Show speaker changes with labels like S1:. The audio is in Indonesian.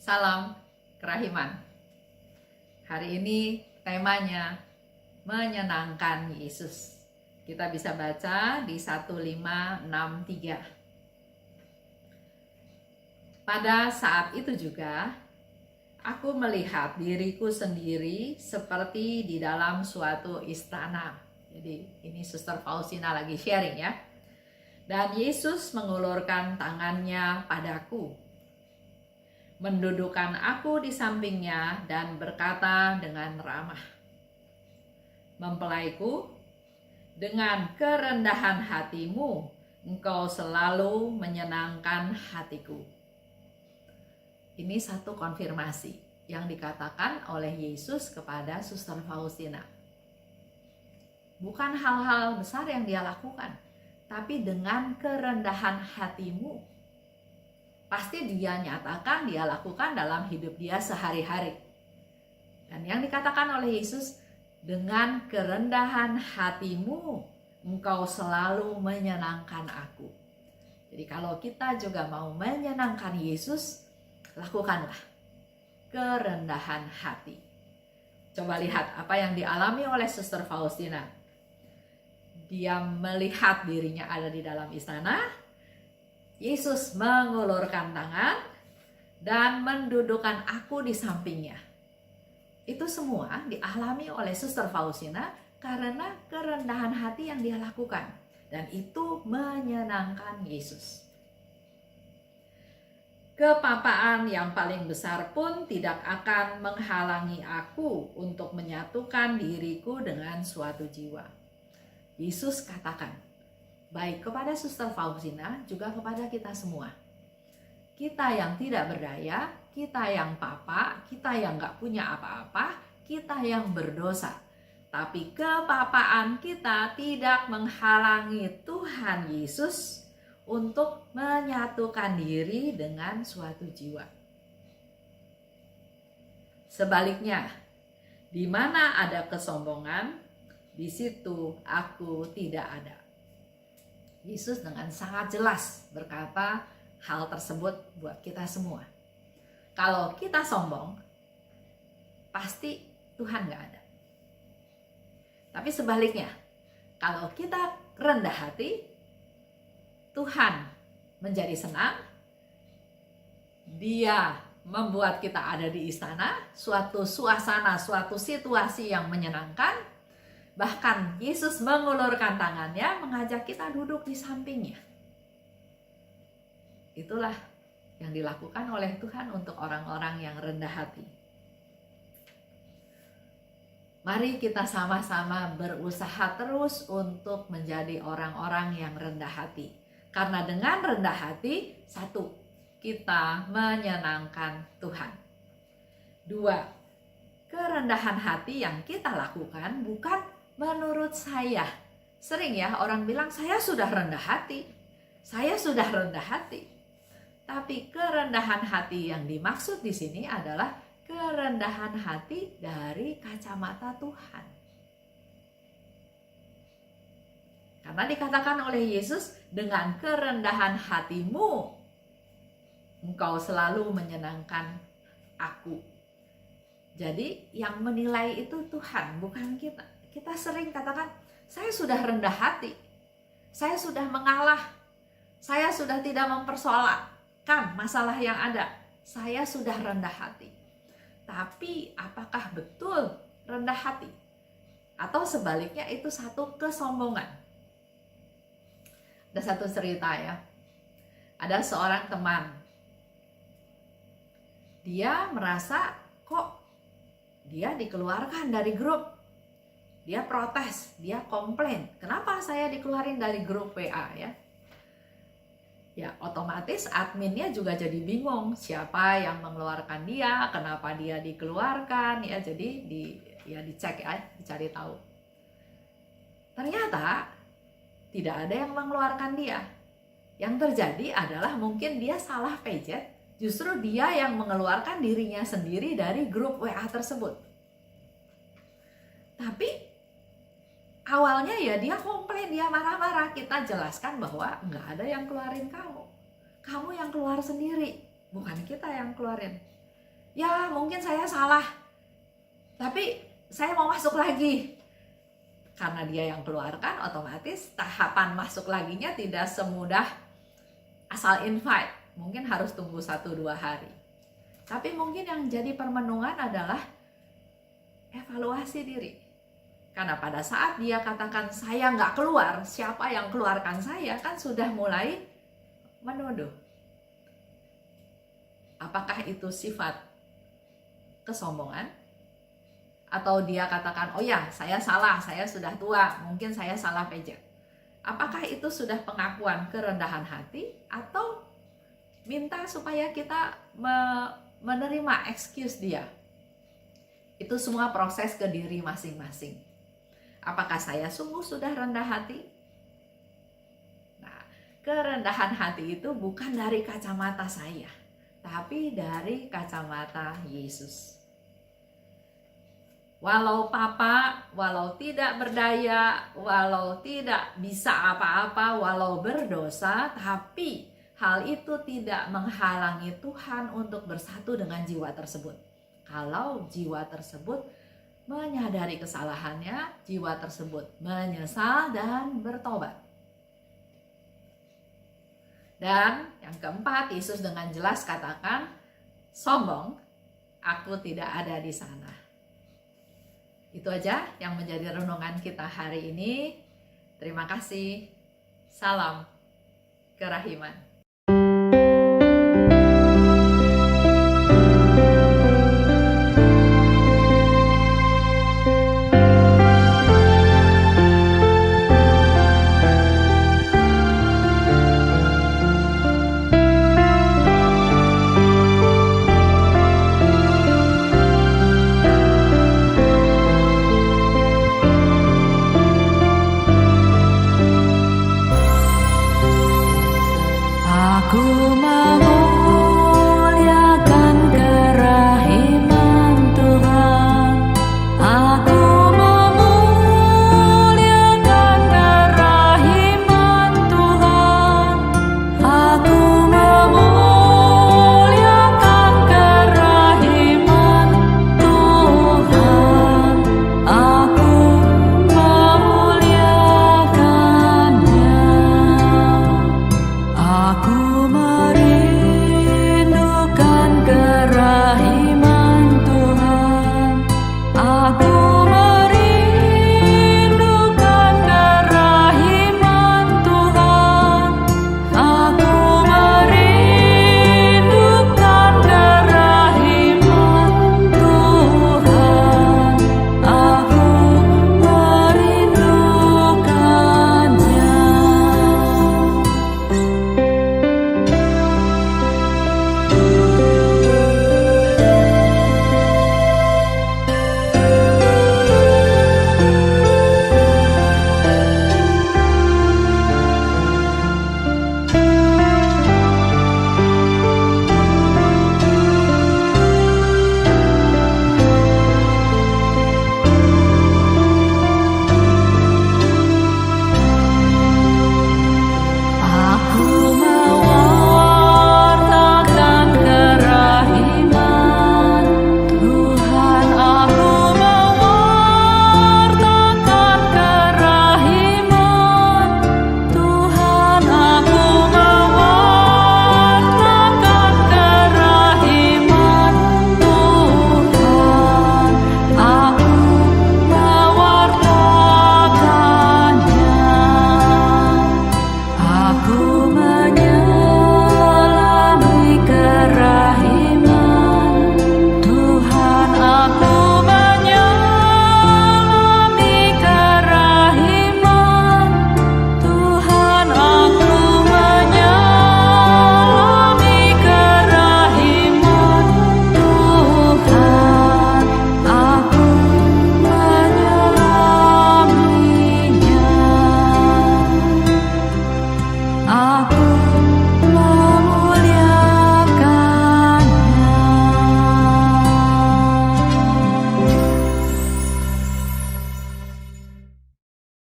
S1: Salam kerahiman. Hari ini temanya menyenangkan Yesus. Kita bisa baca di 1563. Pada saat itu juga, aku melihat diriku sendiri seperti di dalam suatu istana. Jadi ini Suster Faustina lagi sharing ya. Dan Yesus mengulurkan tangannya padaku, mendudukkan aku di sampingnya dan berkata dengan ramah, "Mempelaiku, dengan kerendahan hatimu, engkau selalu menyenangkan hatiku." Ini satu konfirmasi yang dikatakan oleh Yesus kepada Suster Faustina. Bukan hal-hal besar yang dia lakukan, tapi dengan kerendahan hatimu. Pasti dia nyatakan, dia lakukan dalam hidup dia sehari-hari. Dan yang dikatakan oleh Yesus, dengan kerendahan hatimu, engkau selalu menyenangkan aku. Jadi kalau kita juga mau menyenangkan Yesus, lakukanlah kerendahan hati. Coba lihat apa yang dialami oleh Suster Faustina. Dia melihat dirinya ada di dalam istana, Yesus mengulurkan tangan dan mendudukkan aku di sampingnya. Itu semua dialami oleh Suster Faustina karena kerendahan hati yang dia lakukan. Dan itu menyenangkan Yesus. Kepapaan yang paling besar pun tidak akan menghalangi aku untuk menyatukan diriku dengan suatu jiwa. Yesus katakan, baik kepada Suster Faustina juga kepada kita semua. Kita yang tidak berdaya, kita yang papa, kita yang gak punya apa-apa, kita yang berdosa. Tapi kepapaan kita tidak menghalangi Tuhan Yesus untuk menyatukan diri dengan suatu jiwa. Sebaliknya, di mana ada kesombongan, di situ aku tidak ada. Yesus dengan sangat jelas berkata hal tersebut buat kita semua. Kalau kita sombong, pasti Tuhan gak ada. Tapi sebaliknya, kalau kita rendah hati, Tuhan menjadi senang. Dia membuat kita ada di istana, suatu suasana, suatu situasi yang menyenangkan. Bahkan Yesus mengulurkan tangannya, mengajak kita duduk di sampingnya. Itulah yang dilakukan oleh Tuhan untuk orang-orang yang rendah hati. Mari kita sama-sama berusaha terus untuk menjadi orang-orang yang rendah hati. Karena dengan rendah hati, satu, kita menyenangkan Tuhan. Dua, kerendahan hati yang kita lakukan bukan menurut saya. Sering ya orang bilang, saya sudah rendah hati. Saya sudah rendah hati. Tapi kerendahan hati yang dimaksud di sini adalah kerendahan hati dari kacamata Tuhan. Karena dikatakan oleh Yesus, dengan kerendahan hatimu, engkau selalu menyenangkan aku. Jadi yang menilai itu Tuhan, bukan kita. Kita sering katakan, saya sudah rendah hati, saya sudah mengalah, saya sudah tidak mempersoalkan masalah yang ada, saya sudah rendah hati. Tapi apakah betul rendah hati? Atau sebaliknya itu satu kesombongan? Ada satu cerita ya, ada seorang teman, dia merasa kok dia dikeluarkan dari grup. Dia protes, dia komplain. Kenapa saya dikeluarin dari grup WA ya? Ya otomatis adminnya juga jadi bingung. Siapa yang mengeluarkan dia, kenapa dia dikeluarkan ya. Jadi dicek ya, dicari tahu. Ternyata tidak ada yang mengeluarkan dia. Yang terjadi adalah mungkin dia salah pencet. Justru dia yang mengeluarkan dirinya sendiri dari grup WA tersebut. Tapi awalnya ya dia komplain, dia marah-marah. Kita jelaskan bahwa nggak ada yang keluarin kamu. Kamu yang keluar sendiri, bukan kita yang keluarin. ya mungkin saya salah, tapi saya mau masuk lagi. Karena dia yang keluarkan, otomatis tahapan masuk laginya tidak semudah asal invite. Mungkin harus tunggu 1-2 hari. Tapi mungkin yang jadi permenungan adalah evaluasi diri. Karena pada saat dia katakan saya nggak keluar, siapa yang keluarkan saya, kan sudah mulai menuduh. Apakah itu sifat kesombongan? Atau dia katakan, oh ya saya salah, saya sudah tua, mungkin saya salah pejet. Apakah itu sudah pengakuan kerendahan hati? Atau minta supaya kita menerima excuse dia? Itu semua proses ke diri masing-masing. Apakah saya sungguh sudah rendah hati? Nah, kerendahan hati itu bukan dari kacamata saya, tapi dari kacamata Yesus. Walau papa, walau tidak berdaya, walau tidak bisa apa-apa, walau berdosa, tapi hal itu tidak menghalangi Tuhan untuk bersatu dengan jiwa tersebut. Kalau jiwa tersebut menyadari kesalahannya, jiwa tersebut menyesal dan bertobat. Dan yang keempat, Yesus dengan jelas katakan, sombong, aku tidak ada di sana. Itu aja yang menjadi renungan kita hari ini. Terima kasih. Salam kerahiman.